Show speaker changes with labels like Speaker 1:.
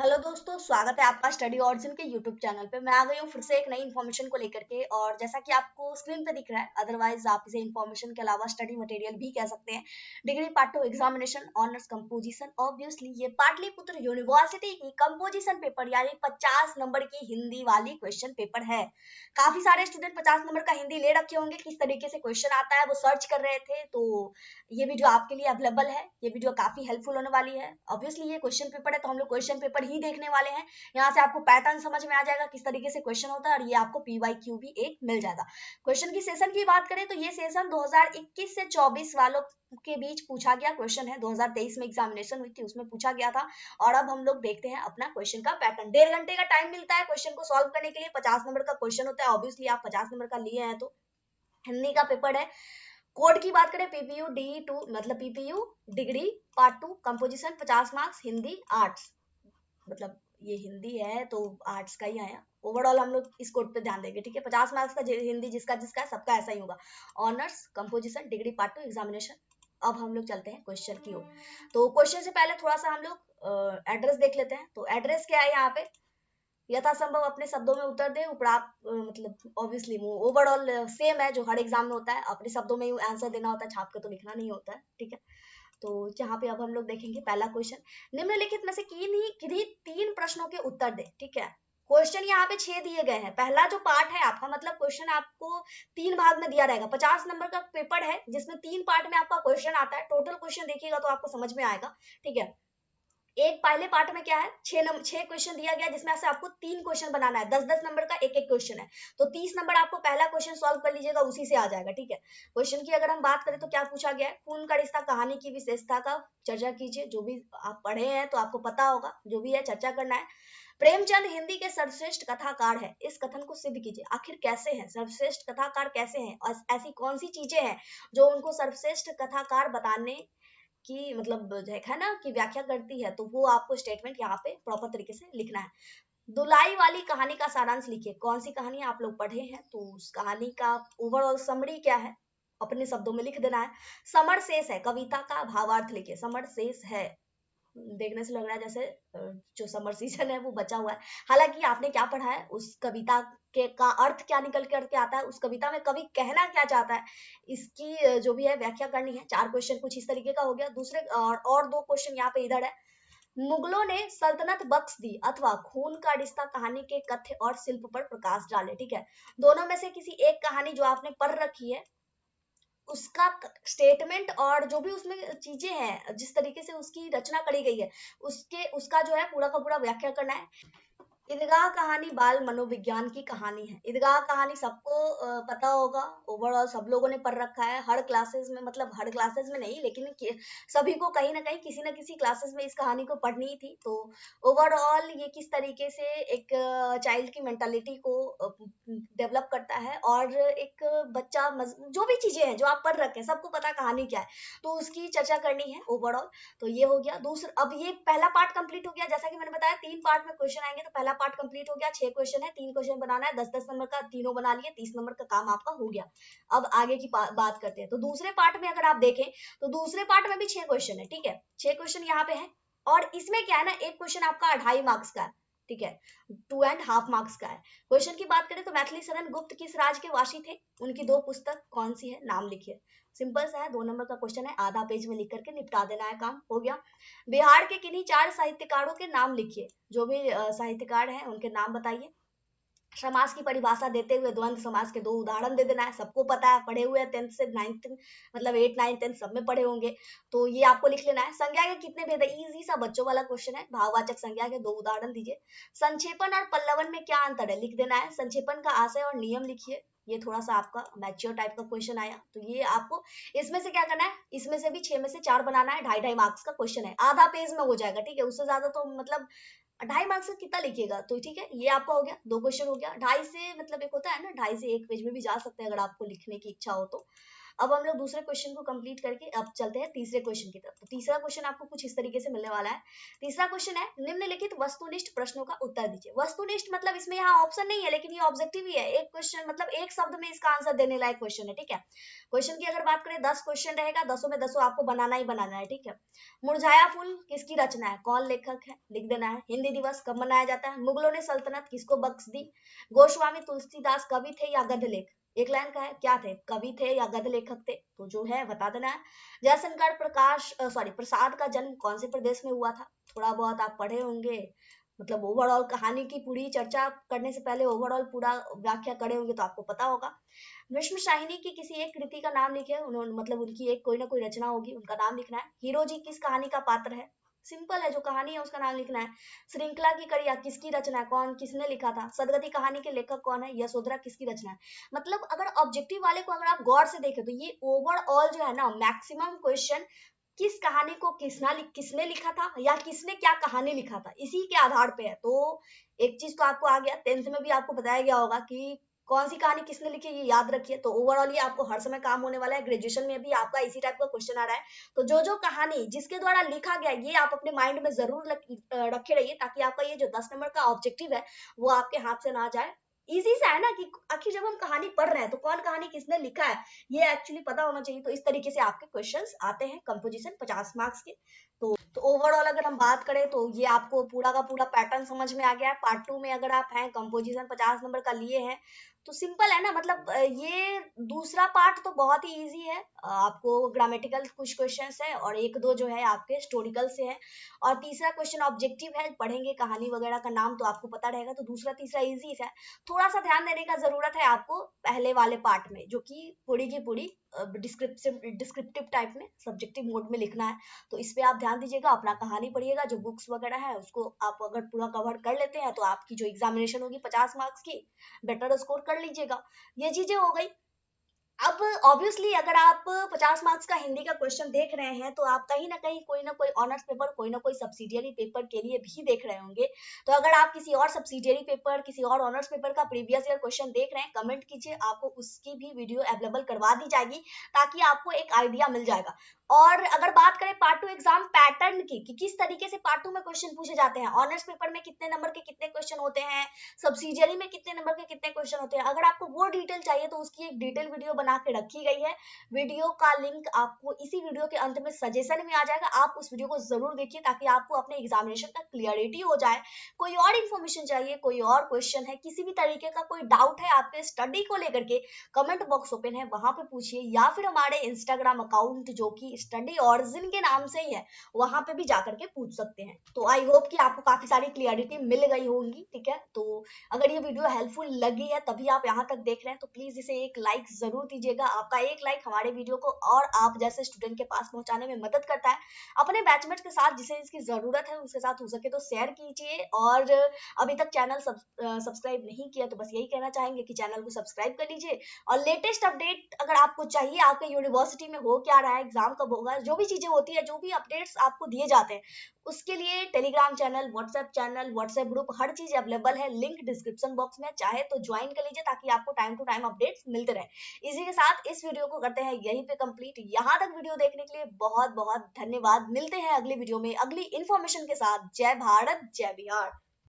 Speaker 1: Hello दोस्तों, स्वागत है आपका स्टडी ऑरिजिन के यूट्यूब चैनल पे। मैं आ गई हूँ फिर से एक नई इन्फॉर्मेशन को लेकर के। और जैसा कि आपको स्क्रीन पे दिख रहा है, अदरवाइज आप इसे इन्फॉर्मेशन के अलावा स्टडी मटेरियल भी कह सकते हैं। Degree part 2 examination honours composition. Obviously ये पाटलिपुत्र यूनिवर्सिटी की कंपोजिशन पेपर यानी 50 नंबर की हिंदी वाली क्वेश्चन पेपर है। काफी सारे स्टूडेंट 50 नंबर का हिंदी ले रखे होंगे, किस तरीके से क्वेश्चन आता है वो सर्च कर रहे थे। तो ये वीडियो आपके लिए अवेलेबल है। ये वीडियो काफी हेल्पफुल होने वाली है। ऑब्वियसली ये क्वेश्चन पेपर है तो हम लोग क्वेश्चन पेपर ही देखने वाले हैं। यहाँ से आपको पैटर्न समझ में आ जाएगा किस तरीके से क्वेश्चन होता है, और ये आपको पीवाईक्यू भी एक मिल जाएगा। क्वेश्चन की सेशन की बात करें तो ये सेशन 2021 से 24 वालों के बीच पूछा गया क्वेश्चन है। 2023 में एग्जामिनेशन हुई थी, उसमें पूछा गया था। और अब हम लोग देखते हैं अपना क्वेश्चन का पैटर्न। 1.5 घंटे का टाइम मिलता है क्वेश्चन को सॉल्व करने के लिए। 50 नंबर का क्वेश्चन होता है। ऑब्वियसली आप 50 नंबर का लिए हैं तो हिंदी का पेपर है। कोड की बात करें, पीपीयू डी2 मतलब PPU degree part 2 composition 50 marks, Hindi arts मतलब ये हिंदी है तो आर्ट्स का ही आया। ओवरऑल हम लोग इस कोड पे ध्यान देंगे, ठीक है। 50 मार्क्स का हिंदी जिसका जिसका है सबका ऐसा ही होगा। Honours composition degree part 2 examination. अब हम लोग चलते हैं क्वेश्चन की ओर। तो क्वेश्चन से पहले थोड़ा सा हम लोग एड्रेस देख लेते हैं। तो एड्रेस क्या है यहाँ पे, यथासंभव अपने शब्दों में उत्तर दे। उपराप्त मतलब ऑब्वियसली ओवरऑल सेम है जो हर एग्जाम में होता है। अपने शब्दों में आंसर देना होता है, छाप के तो लिखना नहीं होता है, ठीक है। तो यहाँ पे अब हम लोग देखेंगे पहला क्वेश्चन। निम्नलिखित में से किन्हीं 3 प्रश्नों के उत्तर दे, ठीक है। क्वेश्चन यहाँ पे 6 दिए गए हैं। पहला जो पार्ट है आपका, मतलब क्वेश्चन आपको 3 भाग में दिया रहेगा। 50 नंबर का पेपर है जिसमें 3 पार्ट में आपका क्वेश्चन आता है। टोटल क्वेश्चन देखिएगा तो आपको समझ में आएगा, ठीक है। एक पहले पार्ट में क्या है, 6 क्वेश्चन दिया गया जिसमें से आपको 3 क्वेश्चन बनाना है। 10-10 नंबर का एक एक क्वेश्चन है। तो 30 नंबर आपको पहला क्वेश्चन सॉल्व कर लीजिएगा, उसी से आ जाएगा, ठीक है। क्वेश्चन की अगर हम बात करें तो क्या पूछा गया है, खून का रिश्ता कहानी की विशेषता का चर्चा कीजिए। जो भी आप पढ़े हैं तो आपको पता होगा, जो भी है चर्चा करना है। प्रेमचंद हिंदी के सर्वश्रेष्ठ कथाकार है, इस कथन को सिद्ध कीजिए। आखिर कैसे हैं सर्वश्रेष्ठ कथाकार, कैसे हैं और ऐसी कौन सी चीजें हैं जो उनको सर्वश्रेष्ठ कथाकार बताने की मतलब है ना कि व्याख्या करती है। तो वो आपको स्टेटमेंट यहाँ पे प्रॉपर तरीके से लिखना है। दुलाई वाली कहानी का सारांश लिखिए। कौन सी कहानी आप लोग पढ़े हैं तो उस कहानी का ओवरऑल समरी क्या है अपने शब्दों में लिख देना है। समर शेष है, कविता का भावार्थ लिखिए। समर शेष है, देखने से लग रहा है जैसे जो समर सीजन है वो बचा हुआ है। हालांकि आपने क्या पढ़ा है, उस कविता के का अर्थ क्या निकल करके आता है, उस कविता में कवि कहना क्या चाहता है, इसकी जो भी है व्याख्या करनी है। 4 क्वेश्चन कुछ इस तरीके का हो गया। दूसरे और 2 क्वेश्चन यहाँ पे इधर है। मुगलों ने सल्तनत बख्श दी अथवा खून का रिश्ता कहानी के कथ्य और शिल्प पर प्रकाश डाले, ठीक है। दोनों में से किसी एक कहानी जो आपने पढ़ रखी है उसका स्टेटमेंट और जो भी उसमें चीजें हैं, जिस तरीके से उसकी रचना करी गई है, उसका जो है पूरा का पूरा व्याख्या करना है। ईदगाह कहानी बाल मनोविज्ञान की कहानी है। ईदगाह कहानी सबको पता होगा। ओवरऑल सब लोगों ने पढ़ रखा है हर क्लासेस में, मतलब हर क्लासेस में नहीं लेकिन सभी को कहीं ना कहीं किसी ना किसी क्लासेस में इस कहानी को पढ़नी ही थी। तो ओवरऑल ये किस तरीके से एक चाइल्ड की मेंटालिटी को डेवलप करता है, और एक बच्चा जो भी चीजें हैं जो आप पढ़ रखे हैं सबको पता कहानी क्या है, तो उसकी चर्चा करनी है ओवरऑल। तो ये हो गया दूसरा। अब ये पहला पार्ट कंप्लीट हो गया। जैसा कि मैंने बताया 3 पार्ट में क्वेश्चन आएंगे, तो पहला पार्ट कंप्लीट हो गया। 6 क्वेश्चन है, 3 क्वेश्चन बनाना है। 10-10 नंबर का तीनों बना लिए, 30 नंबर का काम आपका हो गया। अब आगे की बात करते हैं। तो दूसरे पार्ट में अगर आप देखें तो दूसरे पार्ट में भी 6 क्वेश्चन है, ठीक है। 6 क्वेश्चन यहाँ पे है। और इसमें क्या है ना, एक क्वेश्चन आपका 2.5 मार्क्स का है, ठीक है। 2.5 मार्क्स का है। क्वेश्चन की बात करें तो मैथिली शरण गुप्त किस राज्य के वासी थे, उनकी 2 पुस्तक कौन सी है, नाम लिखिए। सिंपल सा है, 2 नंबर का क्वेश्चन है, आधा पेज में लिख करके निपटा देना है, काम हो गया। बिहार के किन्हीं 4 साहित्यकारों के नाम लिखिए। जो भी साहित्यकार हैं उनके नाम बताइए। समास की परिभाषा देते हुए द्वंद्व समास के 2 उदाहरण दे देना है। सबको पता है, पढ़े हुए 10th से 9th मतलब 8 9 10 सब में पढ़े होंगे, तो ये आपको लिख लेना है। संज्ञा के कितने भेद है, इजी सा बच्चों वाला क्वेश्चन है। भाववाचक संज्ञा के 2 उदाहरण दीजिए। संक्षेपण और पल्लवन में क्या अंतर है, लिख देना है। संक्षेपण का आशय और नियम लिखिए। ये थोड़ा सा आपका मैच्योर टाइप का क्वेश्चन आया, तो ये आपको इसमें से क्या करना है, इसमें से भी 6 में से 4 बनाना है। 2.5 मार्क्स का क्वेश्चन है, आधा पेज में हो जाएगा, ठीक है। उससे ज्यादा तो मतलब 2.5 मार्क्स का कितना लिखिएगा, तो ठीक है। ये आपका हो गया, 2 क्वेश्चन हो गया। 2.5 से मतलब एक होता है ना, 2.5 से 1 पेज में भी जा सकते हैं अगर आपको लिखने की इच्छा हो तो। अब हम लोग दूसरे क्वेश्चन को कंप्लीट करके अब चलते हैं तीसरे क्वेश्चन की तरफ। तो तीसरा क्वेश्चन आपको कुछ इस तरीके से मिलने वाला है। तीसरा क्वेश्चन है, निम्नलिखित वस्तुनिष्ठ प्रश्नों का उत्तर दीजिए। वस्तुनिष्ठ मतलब इसमें यहाँ ऑप्शन नहीं है, लेकिन ये ऑब्जेक्टिव ही है। एक क्वेश्चन मतलब एक शब्द में इसका आंसर देने लायक क्वेश्चन है, ठीक है। क्वेश्चन की अगर बात करें 10 क्वेश्चन रहेगा, 10 में 10 आपको बनाना ही बनाना है, ठीक है। मुरझाया फूल किसकी रचना है, कौन लेखक है, लिख देना है। हिंदी दिवस कब मनाया जाता है, मुगलों ने सल्तनत किसको बख्श दी। गोस्वामी तुलसीदास कवि थे या गद्य लेख, एक लाइन का है, क्या थे, कवि थे या गद्य लेखक थे, तो जो है बता देना है। जयशंकर प्रसाद का जन्म कौन से प्रदेश में हुआ था, थोड़ा बहुत आप पढ़े होंगे, मतलब ओवरऑल कहानी की पूरी चर्चा करने से पहले ओवरऑल पूरा व्याख्या करे होंगे तो आपको पता होगा। भीष्म शाहिनी की किसी एक कृति का नाम लिखे, उन्होंने मतलब उनकी एक कोई ना कोई रचना होगी, उनका नाम लिखना है। हीरो जी किस कहानी का पात्र है, सिंपल है, जो कहानी है उसका नाम लिखना है। श्रृंखला की कड़िया किसकी रचना है, कौन किसने लिखा था। सदगति कहानी के लेखक कौन है, यशोधरा किसकी रचना है। मतलब अगर ऑब्जेक्टिव वाले को अगर आप गौर से देखें तो ये ओवरऑल जो है ना मैक्सिमम क्वेश्चन किस कहानी को किसने लिखा था या किसने क्या कहानी लिखा था, इसी के आधार पे है। तो एक चीज तो आपको आ गया, 10th में भी आपको बताया गया होगा कि कौन सी कहानी किसने लिखी, ये याद रखिए। तो ओवरऑल ये आपको हर समय काम होने वाला है, ग्रेजुएशन में भी आपका इसी टाइप का क्वेश्चन आ रहा है। तो जो कहानी जिसके द्वारा लिखा गया ये आप अपने माइंड में जरूर रखे रहिए, ताकि आपका ये जो 10 नंबर का ऑब्जेक्टिव है वो आपके हाथ से ना जाए। इजी सा है ना कि आखिर जब हम कहानी पढ़ रहे हैं तो कौन कहानी किसने लिखा है ये एक्चुअली पता होना चाहिए। तो इस तरीके से आपके क्वेश्चंस आते हैं कंपोजिशन 50 मार्क्स के। तो ओवरऑल अगर हम बात करें तो ये आपको पूरा का पूरा पैटर्न समझ में आ गया है। पार्ट 2 में अगर आप हैं कंपोजिशन 50 नंबर का लिए हैं तो सिंपल है ना, मतलब ये दूसरा पार्ट तो बहुत ही इजी है। आपको ग्रामेटिकल कुछ क्वेश्चंस है और एक दो जो है आपके हिस्टोरिकल से है, और तीसरा क्वेश्चन ऑब्जेक्टिव है, पढ़ेंगे कहानी वगैरह का नाम तो आपको पता रहेगा। तो दूसरा तीसरा इजी है, थोड़ा सा ध्यान देने का जरूरत है आपको पहले वाले पार्ट में, जो कि पूरी की पूरी डिस्क्रिप्टिव टाइप में सब्जेक्टिव मोड में लिखना है। तो इस पे आप ध्यान दीजिएगा, अपना कहानी पढ़िएगा, जो बुक्स वगैरह है उसको आप अगर पूरा कवर कर लेते हैं तो आपकी जो एग्जामिनेशन होगी 50 मार्क्स की, बेटर स्कोर कर लीजिएगा। ये चीजें हो गई। अब ऑब्वियसली अगर आप 50 मार्क्स का हिंदी का क्वेश्चन देख रहे हैं तो आप कहीं ना कोई ऑनर्स पेपर, कोई ना कोई सब्सिडियरी पेपर के लिए भी देख रहे होंगे। तो अगर आप किसी और सब्सिडियरी पेपर, किसी और ऑनर्स पेपर का प्रीवियस ईयर क्वेश्चन देख रहे हैं, कमेंट कीजिए, आपको उसकी भी वीडियो अवेलेबल करवा दी जाएगी, ताकि आपको एक आइडिया मिल जाएगा। और अगर बात करें पार्ट 2 एग्जाम पैटर्न की कि किस तरीके से पार्ट 2 में क्वेश्चन पूछे जाते हैं, ऑनर्स पेपर में कितने नंबर के कितने क्वेश्चन होते हैं, सब्सिडियरी में कितने नंबर के कितने क्वेश्चन होते हैं, अगर आपको वो डिटेल चाहिए तो उसकी एक डिटेल वीडियो बना के रखी गई है। वीडियो का लिंक आपको इसी वीडियो के अंत में सजेशन में आ जाएगा, आप उस वीडियो को जरूर देखिए, ताकि आपको अपने एग्जामिनेशन का क्लियरिटी हो जाए। कोई और इन्फॉर्मेशन चाहिए, कोई और क्वेश्चन है, किसी भी तरीके का कोई डाउट है आपके स्टडी को लेकर के, कमेंट बॉक्स ओपन है, वहां पे पूछिए, या फिर हमारे इंस्टाग्राम अकाउंट जो कि स्टडी ऑरिजिन के नाम से ही है, वहां पे भी जाकर के पूछ सकते हैं। तो आई होप कि आपको काफी सारी क्लियरिटी मिल गई होगी, ठीक है। तो अगर ये वीडियो हेल्पफुल लगी है तभी आप यहाँ तक देख रहे हैं, तो प्लीज इसे एक लाइक जरूर दीजिएगा। आपका एक लाइक हमारे वीडियो को और आप जैसे स्टूडेंट के पास पहुंचाने में मदद करता है। अपने बैचमेट के साथ जिसे इसकी जरूरत है उसके साथ हो सके तो शेयर कीजिए, और अभी तक चैनल सब्सक्राइब नहीं किया तो बस यही कहना चाहेंगे कि चैनल को सब्सक्राइब कर लीजिए। और लेटेस्ट अपडेट अगर आपको चाहिए, आपके यूनिवर्सिटी में हो क्या रहा है, एग्जाम कब होगा, जो भी चीजें होती है, जो भी अपडेट्स आपको दिए जाते हैं, उसके लिए टेलीग्राम चैनल, व्हाट्सएप ग्रुप, हर चीज अवेलेबल है, लिंक डिस्क्रिप्शन बॉक्स में, चाहे तो ज्वाइन कर लीजिए, ताकि आपको टाइम टू टाइम अपडेट्स मिलते रहे। इसी के साथ इस वीडियो को करते हैं यहीं पे कंप्लीट। यहाँ तक वीडियो देखने के लिए बहुत बहुत धन्यवाद। मिलते हैं अगली वीडियो में अगली इन्फॉर्मेशन के साथ। जय भारत, जय बिहार।